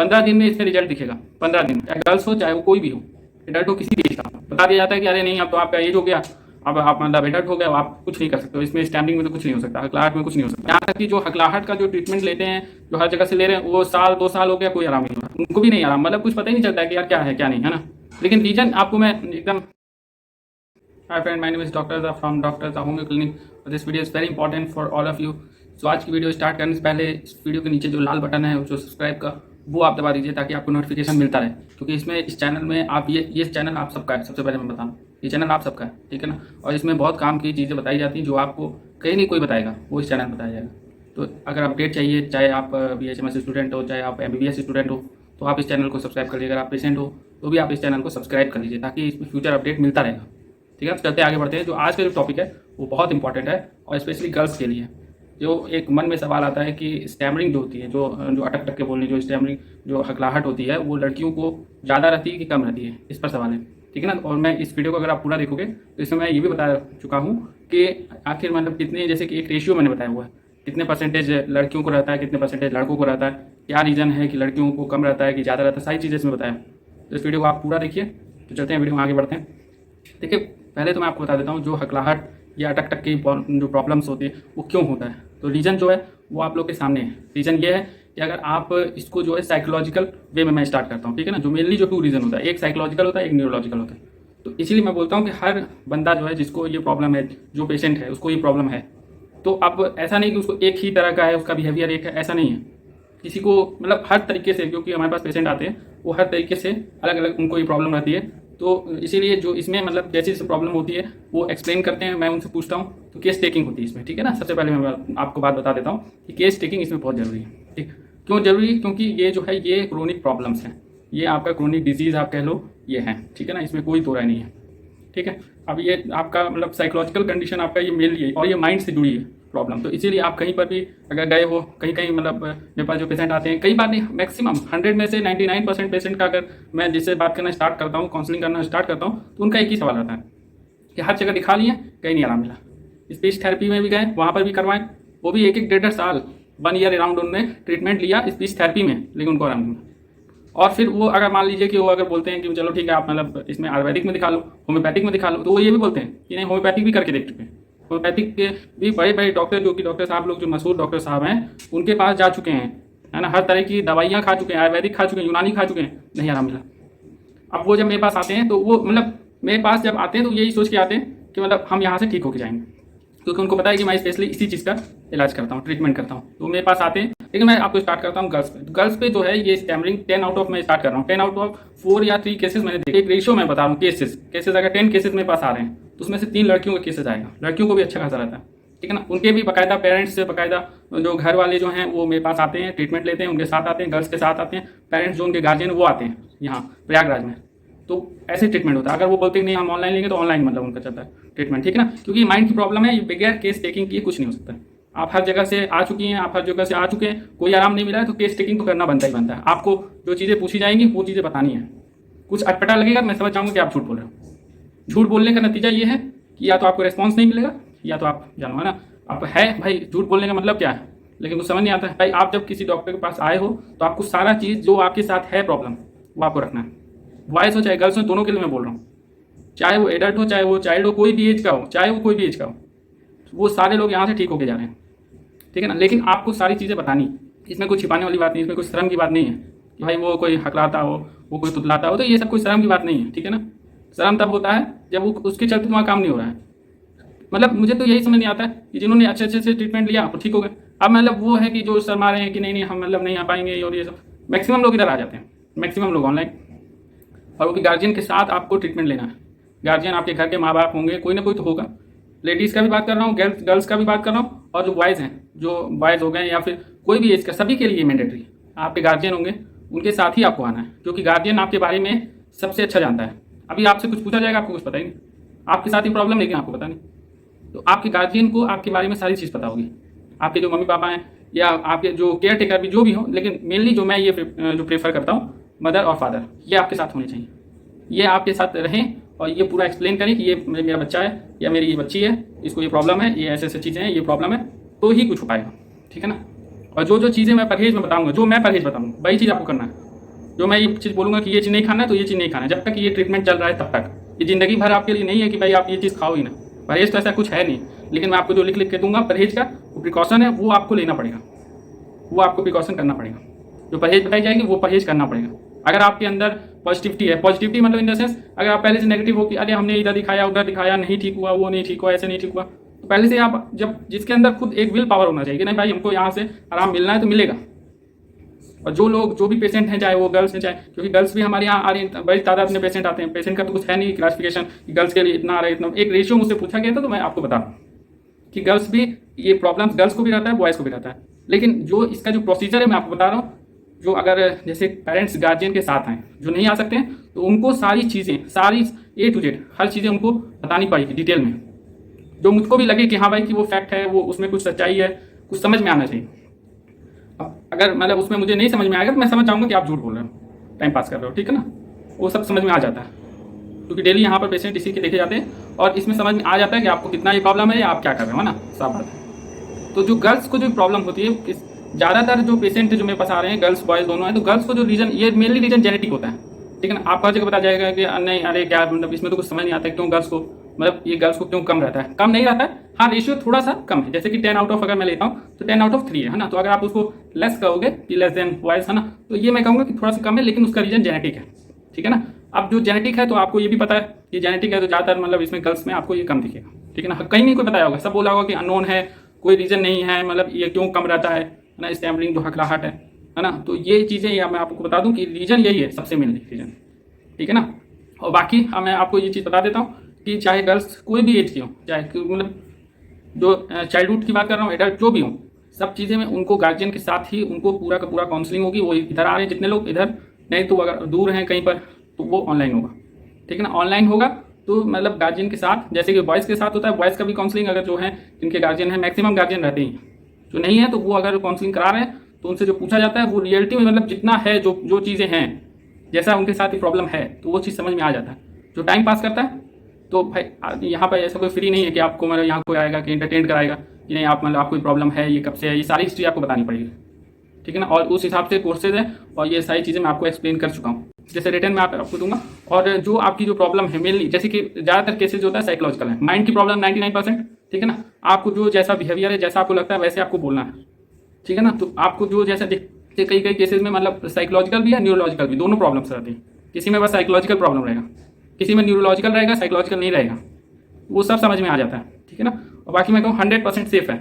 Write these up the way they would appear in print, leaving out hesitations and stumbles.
15 दिन में इसमें रिजल्ट दिखेगा। 15 दिन, चाहे गर्ल्स हो चाहे वो कोई भी हो, एडल्ट हो, किसी भी एज का। बता दिया जाता है कि अरे नहीं अब तो आपका एज हो गया, अब आप मतलब एडल्ट हो गए, आप कुछ नहीं कर सकते हो, इसमें स्टैम्पिंग में तो कुछ नहीं हो सकता, हकलाहट में कुछ नहीं हो सकता। यहाँ तक कि जो हकलाहट का जो ट्रीटमेंट लेते हैं, जो हर जगह से ले रहे हैं, वो साल 2 साल हो गया, कोई आराम नहीं हो रहा, उनको भी नहीं आराम, मतलब कुछ पता ही नहीं चलता है कि यार क्या है क्या नहीं है ना। लेकिन रीजन आपको मैं एकदम, hi friend, my name is doctor from doctor homeo clinic. This video is very important for all of you. So आज की वीडियो स्टार्ट करने से पहले इस वीडियो के नीचे जो लाल बटन है जो सब्सक्राइब का, वो आप दबा दीजिए ताकि आपको नोटिफिकेशन मिलता रहे। क्योंकि इसमें इस चैनल में आप ये चैनल आप सबका है, सबसे पहले मैं बताऊँ, ये चैनल आप सबका है, ठीक है ना। और इसमें बहुत काम की चीज़ें बताई जाती हैं जो आपको कहीं नहीं कोई बताएगा, वो इस चैनल में बताया जाएगा। तो अगर अपडेट चाहिए, चाहे आप BHMS स्टूडेंट हो, चाहे आप MBBS स्टूडेंट हो, तो आप इस चैनल को सब्सक्राइब कर लीजिए। अगर आप पेशेंट हो तो भी आप इस चैनल को सब्सक्राइब कर लीजिए ताकि इसमें फ्यूचर अपडेट मिलता रहेगा, ठीक है। चलते आगे बढ़ते हैं। जो आज का जो टॉपिक है वो बहुत इंपॉर्टेंट है और स्पेशली गर्ल्स के लिए। जो एक मन में सवाल आता है कि स्टैमरिंग जो होती है, जो अटक टक के बोलने, जो स्टैमरिंग, जो हकलाहट होती है, वो लड़कियों को ज़्यादा रहती है कि कम रहती है, इस पर सवाल है, ठीक है ना। और मैं इस वीडियो को अगर आप पूरा देखोगे तो इसमें मैं ये भी बता चुका हूँ कि आखिर मतलब कितने, जैसे कि एक रेशियो मैंने बताया हुआ है, कितने परसेंटेज लड़कियों को रहता है, कितने परसेंटेज लड़कों को रहता है, क्या रीज़न है कि लड़कियों को कम रहता है कि ज़्यादा रहता है, सारी चीज़ें इसमें बताया। तो इस वीडियो को आप पूरा देखिए। तो चलते हैं वीडियो में आगे बढ़ते हैं। देखिए, पहले तो मैं आपको बता देता हूँ जो हकलाहट या अटक टक की जो प्रॉब्लम्स होती है वो क्यों होता है। तो रीज़न जो है वो आप लोग के सामने है। रीज़न ये है कि अगर आप इसको जो है साइकोलॉजिकल वे में मैं स्टार्ट करता हूँ, ठीक है ना। जो मेनली जो 2 रीज़न होता है, एक साइकोलॉजिकल होता है, एक न्यूरोलॉजिकल होता है। तो इसीलिए मैं बोलता हूँ कि हर बंदा जो है, जिसको ये प्रॉब्लम है, जो पेशेंट है उसको ये प्रॉब्लम है, तो अब ऐसा नहीं कि उसको एक ही तरह का है, उसका बिहेवियर एक है, ऐसा नहीं है। किसी को मतलब हर तरीके से, क्योंकि हमारे पास पेशेंट आते हैं वो हर तरीके से अलग अलग उनको ये प्रॉब्लम रहती है। तो इसीलिए जो इसमें मतलब जैसी जैसी प्रॉब्लम होती है वो एक्सप्लेन करते हैं, मैं उनसे पूछता हूँ, तो केस टेकिंग होती है इसमें, ठीक है ना। सबसे पहले मैं आपको बात बता देता हूँ कि केस टेकिंग इसमें बहुत ज़रूरी है, ठीक। क्यों ज़रूरी? क्योंकि ये जो है ये क्रोनिक प्रॉब्लम्स हैं, ये आपका क्रोनिक डिजीज़ आप कह लो, ये है, ठीक है ना। इसमें कोई दो राय नहीं है, ठीक है। अब ये आपका मतलब साइकोलॉजिकल कंडीशन आपका ये मेनली है और ये माइंड से जुड़ी है प्रॉब्लम। तो इसीलिए आप कहीं पर भी अगर गए हो, कहीं कहीं मतलब मेरे पास जो पेशेंट आते हैं, कई बार नहीं, मैक्सिमम 100 में से 99% पेशेंट का अगर मैं जिससे बात करना स्टार्ट करता हूँ, काउंसलिंग करना स्टार्ट करता हूँ, तो उनका एक ही सवाल रहता है कि हर जगह दिखा लिए, कहीं नहीं आराम मिला। स्पीच थेरेपी में भी गए, वहाँ पर भी करवाएं, वो भी 1-1, 1.5 साल, 1 ईयर अराउंड उन्होंने ट्रीटमेंट लिया स्पीच थेरेपी में, लेकिन उनको आराम नहीं मिला। और फिर वो अगर मान लीजिए कि वो अगर बोलते हैं कि चलो ठीक है आप मतलब इसमें आयुर्वेदिक में दिखा लो, होम्योपैथिक में दिखा लो, तो वो ये भी बोलते हैं कि नहीं होम्योपैथिक भी करके देख चुके हैं। होम्योपैथिक के भी बड़े बड़े डॉक्टर, जो कि डॉक्टर साहब लोग जो मशहूर डॉक्टर साहब हैं, उनके पास जा चुके हैं, है ना। हर तरह की दवाइयाँ खा चुके हैं, आयुर्वेदिक खा चुके हैं, यूनानी खा चुके हैं, नहीं आराम मिला। अब वो जब मेरे पास आते हैं तो वो मतलब मेरे पास जब आते हैं तो यही सोच के आते हैं कि मतलब हम यहाँ से ठीक होकर जाएंगे, क्योंकि उनको पता है कि मैं स्पेशली इसी चीज़ का इलाज करता हूँ, ट्रीटमेंट करता हूँ। तो मेरे पास आते हैं। लेकिन मैं आपको स्टार्ट करता हूँ गर्ल्स पे। गर्ल्स पे जो है ये स्टैमरिंग 10 आउट ऑफ मैं स्टार्ट कर रहा हूँ, 10 आउट ऑफ 4 या 3 केसेस मैंने देखे। एक रेशियो मैं बता रहा हूँ, केसेस अगर 10 केसेस मेरे पास आ रहे हैं तो उसमें से 3 लड़कियों का केसेस आएगा। लड़कियों को भी अच्छा खासा रहता है, ठीक है ना। उनके भी बाकायदा पेरेंट्स से, बाकायदा जो घर वाले जो हैं वो मेरे पास आते हैं, ट्रीटमेंट लेते हैं, उनके साथ आते हैं, गर्ल्स के साथ आते हैं, पेरेंट्स जो उनके गार्जियन वो आते हैं यहाँ प्रयागराज में। तो ऐसे ट्रीटमेंट होता है। अगर वो बोलते हैं नहीं हम ऑनलाइन लेंगे तो ऑनलाइन मतलब उनका चलता है ट्रीटमेंट, ठीक है ना। क्योंकि माइंड की प्रॉब्लम है, ये बगैर केस टेकिंग किए कुछ नहीं हो सकता। आप हर जगह से आ चुकी हैं, आप हर जगह से आ चुके हैं, कोई आराम नहीं मिला है, तो केस टेकिंग तो करना बनता ही बनता है। आपको जो चीज़ें पूछी जाएंगी वो चीज़ें बतानी है। कुछ अटपटा लगेगा मैं समझ जाऊँगा कि आप झूठ बोल रहे हो। झूठ बोलने का नतीजा ये है कि या तो आपको रिस्पॉन्स नहीं मिलेगा या तो आप जानो, है ना। आप है भाई, झूठ बोलने का मतलब क्या है, लेकिन कुछ समझ नहीं आता है भाई। आप जब किसी डॉक्टर के पास आए हो तो आपको सारा चीज़ जो आपके साथ है प्रॉब्लम वो आपको रखना है। बॉयज़ हो चाहे गर्ल्स हो, दोनों के लिए मैं बोल रहा हूँ, चाहे वो एडल्ट हो चाहे वो चाइल्ड हो, कोई भी एज का हो, चाहे वो कोई भी एज का हो, वो सारे लोग यहाँ से ठीक होके जा रहे हैं, ठीक है ना। लेकिन आपको सारी चीज़ें बतानी, इसमें कोई छिपाने वाली बात नहीं, इसमें कोई शर्म की बात नहीं है कि भाई वो कोई हकलाता हो, वो कोई तुतलाता हो, तो ये सब कोई शर्म की बात नहीं है, ठीक है ना। शर्म तब होता है जब वो उसके चलते तुम्हारा काम नहीं हो रहा है। मतलब मुझे तो यही समझ नहीं आता है कि जिन्होंने अच्छे अच्छे से ट्रीटमेंट लिया वो ठीक हो गए, अब मतलब वो है कि जो शर्मा रहे हैं कि नहीं नहीं हम मतलब नहीं आ पाएंगे, और ये सब मैक्सिमम लोग इधर आ जाते हैं, मैक्सिमम लोग ऑनलाइन। और वो कि गार्जियन के साथ आपको ट्रीटमेंट लेना है। गार्जियन आपके घर के माँ बाप होंगे, कोई ना कोई तो होगा। लेडीज़ का भी बात कर रहा हूँ, गर्ल्स का भी बात कर रहा हूँ, और जो बॉयज़ हैं, जो बॉयज़ हो गए या फिर कोई भी एज का, सभी के लिए मैंडेटरी आपके गार्जियन होंगे, उनके साथ ही आपको आना है, क्योंकि गार्जियन आपके बारे में सबसे अच्छा जानता है। अभी आपसे कुछ पूछा जाएगा, आपको कुछ पता ही नहीं, आपके साथ ही प्रॉब्लम, लेकिन आपको पता नहीं। तो आपके गार्जियन को आपके बारे में सारी चीज़ पता होगी, आपके जो मम्मी पापा हैं या आपके जो केयर टेकर भी जो भी हो, लेकिन मेनली जो मैं ये जो प्रेफर करता हूँ, मदर और फादर, ये आपके साथ होने चाहिए। ये आपके साथ रहें और ये पूरा एक्सप्लेन करें कि ये मेरा बच्चा है या मेरी ये बच्ची है, इसको ये प्रॉब्लम है, ये ऐसे ऐसे चीज़ें हैं, ये प्रॉब्लम है, तो ही कुछ हो पाएगा, ठीक है ना। और जो जो चीज़ें मैं परहेज में बताऊँगा, जो मैं परहेज बताऊँगा, वही चीज़ आपको करना है। जो मैं ये चीज़ बोलूँगा कि ये चीज़ नहीं खाना है तो ये चीज़ नहीं खाना है, जब तक ये ट्रीटमेंट चल रहा है तब तक। ये ज़िंदगी भर आपके लिए नहीं है कि भाई आप ये चीज़ खाओ ही ना। परहेज़ तो ऐसा कुछ है नहीं, लेकिन मैं आपको जो लिख के दूंगा परहेज़ का वो प्रिकॉशन है, वो आपको लेना पड़ेगा, वो आपको प्रिकॉशन करना पड़ेगा। जो परहेज़ बताई जाएगी वो परहेज़ करना पड़ेगा। अगर आपके अंदर पॉजिटिविटी है, पॉजिटिविटी मतलब इन द सेंस अगर आप पहले से नेगेटिव हो कि अरे हमने इधर दिखाया उधर दिखाया नहीं ठीक हुआ, वो नहीं ठीक हुआ, ऐसे नहीं ठीक हुआ, तो पहले से आप जब जिसके अंदर खुद एक विल पावर होना चाहिए कि नहीं भाई हमको यहाँ से आराम मिलना है तो मिलेगा। और जो लोग जो भी पेशेंट हैं, चाहे वो गर्ल्स हैं चाहे, क्योंकि गर्ल्स भी हमारे यहाँ आ रही हैं, बड़ी तादाद में पेशेंट आते हैं। पेशेंट का तो कुछ है नहीं क्लासिफिकेशन कि गर्ल्स के लिए इतना आ रहा है इतना, एक रेशियो मुझसे पूछा गया था तो मैं आपको बता रहा हूँ कि गर्ल्स भी ये प्रॉब्लम्स गर्ल्स को भी रहता है, बॉयज़ को भी रहता है। लेकिन जो इसका जो प्रोसीजर है मैं आपको बता रहा हूँ, जो अगर जैसे पेरेंट्स गार्जियन के साथ हैं जो नहीं आ सकते हैं तो उनको सारी चीज़ें, सारी A to Z हर चीज़ें उनको बतानी पड़ेगी डिटेल में, जो मुझको भी लगे कि हाँ भाई कि वो फैक्ट है, वो उसमें कुछ सच्चाई है, कुछ समझ में आना चाहिए। अब अगर मतलब उसमें मुझे नहीं समझ में आएगा तो मैं समझ जाऊँगा कि आप झूठ बोल रहे हो, टाइम पास कर रहे हो, ठीक है ना। वो सब समझ में आ जाता है क्योंकि डेली यहाँ पर पेशेंट इसी के देखे जाते हैं और इसमें समझ में आ जाता है कि आपको कितना ये प्रॉब्लम है या आप क्या कर रहे हो ना, साफ बात है। तो जो गर्ल्स को जो प्रॉब्लम होती है, ज़्यादातर जो पेशेंट जो मेरे पास आ रहे हैं गर्ल्स बॉयज़ दोनों हैं, तो गर्ल्स को जो रीज़न, ये मेनली रीज़न जेनेटिक होता है, ठीक है ना। आपको हर जगह पता जाएगा कि नहीं अरे क्या मतलब इसमें तो कुछ समझ नहीं आता है क्यों गर्ल्स को, मतलब ये गर्ल्स को क्यों कम रहता है, कम नहीं रहता है, हाँ रेशियो थोड़ा सा कम है। जैसे कि 10 आउट ऑफ अगर मैं लेता हूँ तो 10 आउट ऑफ 3 है ना, तो अगर आप उसको लेस कहोगे कि लेस देन बॉयज़ है ना, तो ये मैं कहूँगा कि थोड़ा सा कम है, लेकिन उसका रीज़न जेनेटिक है, ठीक है ना। अब जो जेनेटिक है तो आपको ये भी पता है कि जेनेटिक है तो ज़्यादातर मतलब इसमें गर्ल्स में आपको ये कम दिखेगा, ठीक है ना। कहीं नहीं कोई बताया होगा, सब बोला होगा कि अननोन है, कोई रीज़न नहीं है, मतलब ये क्यों कम रहता है ना, स्टैम्पलिंग जो हकलाहट है ना। तो ये चीज़ें या मैं आपको बता दूं कि रीज़न यही है सबसे मेन रीज़न, ठीक है ना। और बाकी मैं आपको ये चीज़ बता देता हूँ कि चाहे गर्ल्स कोई भी एज की हो, चाहे मतलब जो चाइल्डहुड की बात कर रहा हूँ, एडल्ट जो भी हो, सब चीज़ें में उनको गार्जियन के साथ ही उनको पूरा का पूरा काउंसलिंग होगी। वो इधर आ रहे हैं जितने लोग इधर, नहीं तो अगर दूर हैं कहीं पर तो वो ऑनलाइन होगा, ठीक है ना। ऑनलाइन होगा तो मतलब गार्जियन के साथ, जैसे कि बॉयज़ के साथ होता है, बॉयज़ का भी काउंसलिंग अगर जो है जिनके गार्जियन है, मैक्सिमम गार्जियन रहते ही, जो नहीं है तो वो अगर काउंसलिंग करा रहे हैं तो उनसे जो पूछा जाता है वो रियलिटी में मतलब जितना है, जो चीज़ें हैं, जैसा उनके साथ ही प्रॉब्लम है तो वो चीज़ समझ में आ जाता है। जो टाइम पास करता है तो भाई यहाँ पर ऐसा कोई फ्री नहीं है कि आपको मतलब यहाँ कोई आएगा कि एंटरटेन कराएगा कि नहीं आप मतलब आपको कोई प्रॉब्लम है, ये कब से है, ये सारी हिस्ट्री आपको बतानी पड़ेगी, ठीक है ना। और उस हिसाब से कोर्सेज है और ये सारी चीज़ें मैं आपको एक्सप्लेन कर चुका हूँ, जैसे रिटर्न में आपको दूंगा। और जो आपकी जो प्रॉब्लम है मेनली, जैसे कि ज़्यादातर केसेज होता है साइकोलॉजिकल है, माइंड की प्रॉब्लम 99%, ठीक है ना। आपको जो जैसा बिहेवियर है, जैसा आपको लगता है वैसे आपको बोलना है, ठीक है ना। तो आपको जो जैसा कई केसेज में मतलब साइकोलॉजिकल भी है, न्यूरोलॉजिकल भी, दोनों प्रॉब्लम्स रहती हैं। किसी में बस साइकोलॉजिकल प्रॉब्लम रहेगा, किसी में न्यूरोलॉजिकल रहेगा, साइकोलॉजिकल नहीं रहेगा, वो सब समझ में आ जाता है, ठीक है ना। और बाकी मैं कहूँ 100% सेफ है।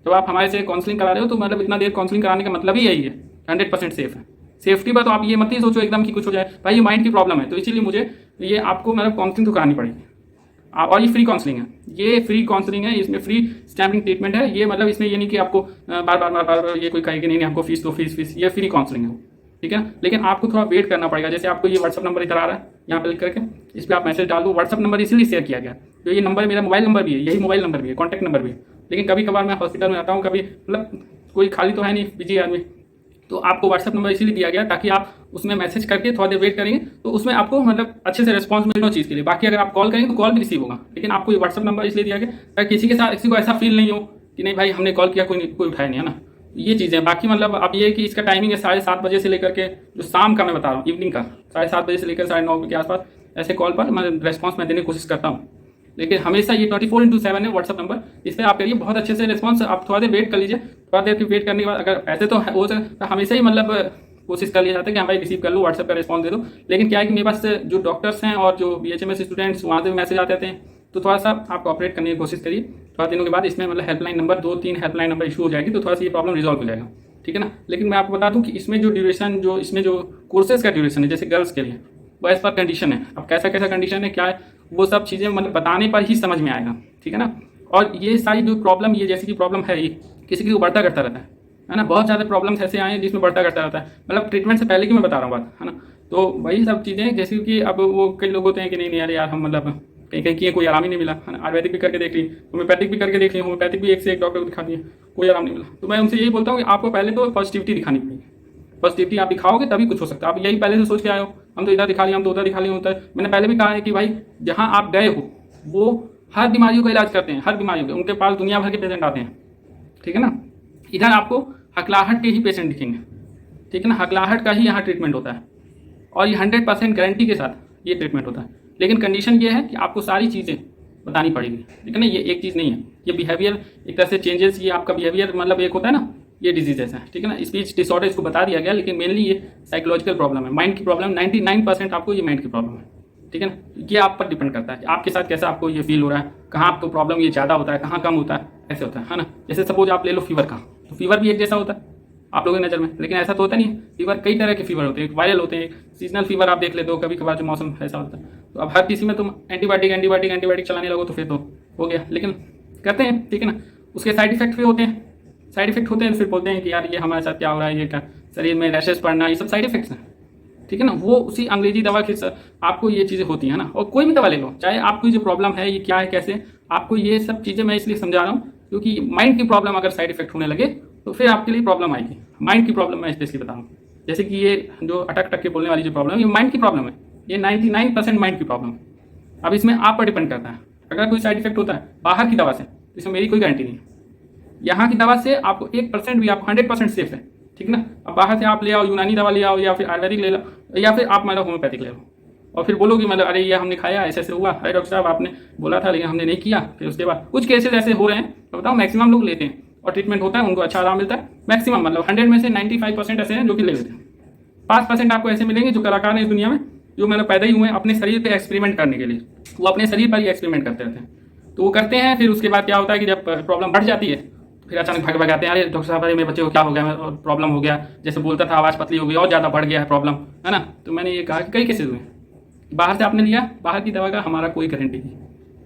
जब आप हमारे से काउंसलिंग करा रहे हो तो मतलब इतना देर काउंसलिंग कराने का मतलब ही यही है, 100% सेफ है। सेफ्टी पर तो आप ये मत ही सोचो एकदम कि कुछ हो जाए, भाई ये माइंड की प्रॉब्लम है तो इसीलिए मुझे ये आपको मतलब काउंसलिंग तो करानी पड़ेगी। और ये फ्री काउंसलिंग है, ये फ्री काउंसलिंग है, इसमें फ्री स्टैम्पिंग ट्रीटमेंट है। ये मतलब इसमें ये नहीं कि आपको बार बार ये कोई कहेगी नहीं आपको फीस दो फीस, ये फ्री काउंसलिंग है, ठीक है ना। लेकिन आपको थोड़ा वेट करना पड़ेगा। जैसे आपको ये व्हाट्सअप नंबर इधर आ रहा है, यहाँ पे लिख करके इस पर आप मैसेज डाल दो। व्हाट्सअप नंबर इसलिए शेयर किया गया तो ये नंबर मेरा मोबाइल नंबर भी है, यही मोबाइल नंबर भी है, कॉन्टैक्ट नंबर भी है। लेकिन कभी कभार मैं हॉस्पिटल में आता हूँ, कभी मतलब कोई खाली तो है नहीं, बिजी आदमी, तो आपको व्हाट्सअप नंबर इसीलिए दिया गया ताकि आप उसमें मैसेज करके थोड़ा देर वेट करेंगे तो उसमें आपको मतलब अच्छे से रिस्पॉन्स मिलेगा चीज़ के लिए। बाकी अगर आप कॉल करेंगे तो कॉल भी रिसीव होगा, लेकिन आपको ये व्हाट्सअप नंबर इसलिए दिया गया ताकि किसी के साथ किसी को ऐसा फील नहीं हो कि नहीं भाई हमने कॉल किया कोई उठाया नहीं, है ना। ये चीज़ें बाकी मतलब अब ये कि इसका टाइमिंग है 7:30 बजे से लेकर के, जो शाम का मैं बता रहा हूँ इवनिंग का 7:30 बजे से लेकर 9:30 के आसपास ऐसे कॉल पर मैं रिस्पॉन्स मैं देने की कोशिश करता हूँ। लेकिन हमेशा ये 24/7 है व्हाट्सअप नंबर, इस पर आप करिए बहुत अच्छे से रिस्पॉन्स। आप थोड़ा देर वेट कर लीजिए, थोड़ा देर की वेट करने के बाद अगर ऐसे तो हो सकता हमेशा ही मतलब कोशिश कर लिया जाता है कि हाँ भाई रिसीव कर लो, व्हाट्सएप का रिस्पॉन्स दे दो। लेकिन क्या है कि मेरे पास जो डॉक्टर्स हैं और जो BHMS स्टूडेंट्स वहाँ से भी मैसेज आते थे, तो थोड़ा सा आप कॉपरेट करने की कोशिश करिए। थोड़ा दिनों के बाद इसमें मतलब helpline number 2-3 helpline number issue हो जाएगी तो थोड़ा सा ये प्रॉब्लम रिजॉल्व हो जाएगा, ठीक है ना। लेकिन मैं आपको बता दूं कि इसमें जो ड्यूरेशन, जो इसमें जो कोर्सेज का ड्यूरेशन है, जैसे गर्ल्स के लिए वो एज पर कंडीशन है। अब कैसा कैसा कंडीशन है, क्या है, वो सब चीज़ें मतलब बताने पर ही समझ में आएगा, ठीक है ना। और ये सारी जो प्रॉब्लम, ये जैसे कि प्रॉब्लम है ये किसी की बढ़ता करता रहता है ना। बहुत ज़्यादा प्रॉब्लम्स ऐसे आए हैं जिसमें बढ़ता करता रहता है, मतलब ट्रीटमेंट से पहले की मैं बता रहा हूँ बात, है ना। तो वही सब चीज़ें जैसे कि अब वो कई लोग होते हैं कि नहीं यार यार हम मतलब कहीं कहीं किए कोई आराम ही नहीं मिला, है ना। आयुर्वेदिक भी करके देख ली, होम्योपैथिक भी करके देख ली, होम्योपैथिक भी एक से एक डॉक्टर को दिखा दिए, कोई आराम नहीं मिला। तो मैं उनसे यही बोलता हूँ कि आपको पहले तो पॉजिटिविटी दिखानी पड़ेगी। पॉजिटिविटी आप दिखाओगे तभी कुछ हो सकता है। आप यही पहले से सोच के आए हो हम तो इधर दिखा लिया, हम तो उधर दिखा लिया होता है। मैंने पहले भी कहा है कि भाई जहाँ आप गए हो वो हर बीमारियों का इलाज करते हैं, हर बीमारियों के, उनके पास दुनिया भर के पेशेंट आते हैं, ठीक है ना। इधर आपको हकलाहट के ही पेशेंट दिखेंगे, ठीक है ना, हकलाहट का ही यहाँ ट्रीटमेंट होता है। और ये 100% गारंटी के साथ ये ट्रीटमेंट होता है। लेकिन कंडीशन ये है कि आपको सारी चीज़ें बतानी पड़ेगी, ठीक है ना। ये एक चीज़ नहीं है, ये बिहेवियर एक तरह से चेंजेस, ये आपका बिहेवियर मतलब एक होता है ना, ये डिजीज ऐसा है, ठीक है ना। स्पीच डिसऑर्डर इसको बता दिया गया, लेकिन मेनली ये साइकोलॉजिकल प्रॉब्लम है, माइंड की प्रॉब्लम। 99% आपको ये माइंड की प्रॉब्लम है, ठीक है ना। ये आप पर डिपेंड करता है कि आपके साथ कैसा आपको ये फील हो रहा है, कहाँ आपको प्रॉब्लम ये ज़्यादा होता है, कहाँ कम होता है, ऐसे होता है ना। जैसे सपोज आप ले लो फीवर का, तो फीवर भी एक जैसा होता है आप लोगों की नज़र में, लेकिन ऐसा तो होता नहीं है। फीवर कई तरह के फीवर होते हैं, एक वायरल होते हैं, सीजनल फीवर आप देख लेते हो, कभी कभार जो मौसम ऐसा होता है। तो अब हर किसी में तुम एंटीबायोटिक चलाने लगो तो फिर तो हो गया। लेकिन करते हैं, ठीक है ना, उसके साइड इफेक्ट भी होते हैं। साइड इफेक्ट होते हैं तो फिर बोलते हैं कि यार ये हमारे साथ क्या हो रहा है, ये क्या शरीर में रैशेस पड़ना, ये सब साइड इफेक्ट्स हैं, ठीक है ना। वो उसी अंग्रेजी दवा के आपको ये चीज़ें होती हैं ना। और कोई भी दवा ले लो, चाहे आपकी जो प्रॉब्लम है ये क्या है, कैसे, आपको ये सब चीज़ें मैं इसलिए समझा रहा हूँ क्योंकि माइंड की प्रॉब्लम अगर साइड इफेक्ट होने लगे तो फिर आपके लिए प्रॉब्लम आएगी। माइंड की प्रॉब्लम मैं स्पेशली बता रहा हूँ, जैसे कि ये जो अटक के बोलने वाली जो प्रॉब्लम है, ये माइंड की प्रॉब्लम है, ये 99% माइंड की प्रॉब्लम है। अब इसमें आप पर डिपेंड करता है, अगर कोई साइड इफेक्ट होता है बाहर की दवा से, तो इसमें मेरी कोई गारंटी नहीं है। यहाँ की दवा से आपको 1% भी, आपको 100% सेफ है, ठीक ना। अब बाहर से आप ले आओ, यूनानी दवा ले आओ, या फिर आयुर्वेदिक ले लो, या फिर आप मतलब होम्योपैथिक ले लो, और फिर बोलोगे मतलब अरे ये हमने खाया ऐसे ऐसे हुआ, अरे डॉक्टर साहब आपने बोला था लेकिन हमने नहीं किया। फिर उसके बाद कुछ केसेस ऐसे हो रहे हैं, तो बताओ मैक्सिमम लोग लेते हैं और ट्रीटमेंट होता है, उनको अच्छा आराम मिलता है। मैक्सिमम मतलब 100 में से 95% ऐसे हैं जो कि ले लेते हैं। 5% आपको ऐसे मिलेंगे जो कलाकार हैं इस दुनिया में, जो मतलब पैदा ही हुए हैं अपने शरीर पर एक्सपेरिमेंट करने के लिए, वो अपने शरीर पर ही एक्सपेरिमेंट करते रहते हैं। तो वो करते हैं, फिर उसके बाद क्या होता है कि जब प्रॉब्लम बढ़ जाती है फिर अचानक भाग आते हैं, अरे डॉक्टर साहब अरे मेरे बच्चे को क्या हो गया, और प्रॉब्लम हो गया, जैसे बोलता था आवाज़ पतली हो गई और ज़्यादा बढ़ गया है प्रॉब्लम, है ना। तो मैंने ये कहा कि कई केसेस हुए, बाहर से आपने लिया, बाहर की दवा का हमारा कोई गारंटी नहीं,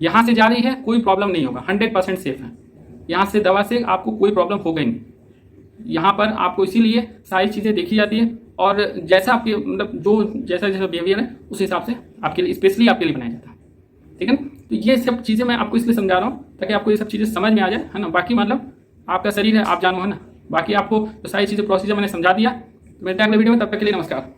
यहाँ से जा रही है कोई प्रॉब्लम नहीं होगा, 100% सेफ है। यहाँ से दवा से आपको कोई प्रॉब्लम होगा ही नहीं। यहाँ पर आपको इसीलिए सारी चीज़ें देखी जाती है, और जैसा आपके मतलब जो जैसा जैसा बिहेवियर है उस हिसाब से आपके लिए स्पेशली आपके लिए बनाया जाता है, ठीक है ना। तो ये सब चीज़ें मैं आपको इसलिए समझा रहा हूँ ताकि आपको ये सब चीज़ें समझ में आ जाए, है ना। बाकी मतलब आपका शरीर है, आप जानो, है ना। बाकी आपको तो सारी चीज़ें प्रोसीजर मैंने समझा दिया। तो मिलते हैं अगले वीडियो में, तब तक के लिए नमस्कार।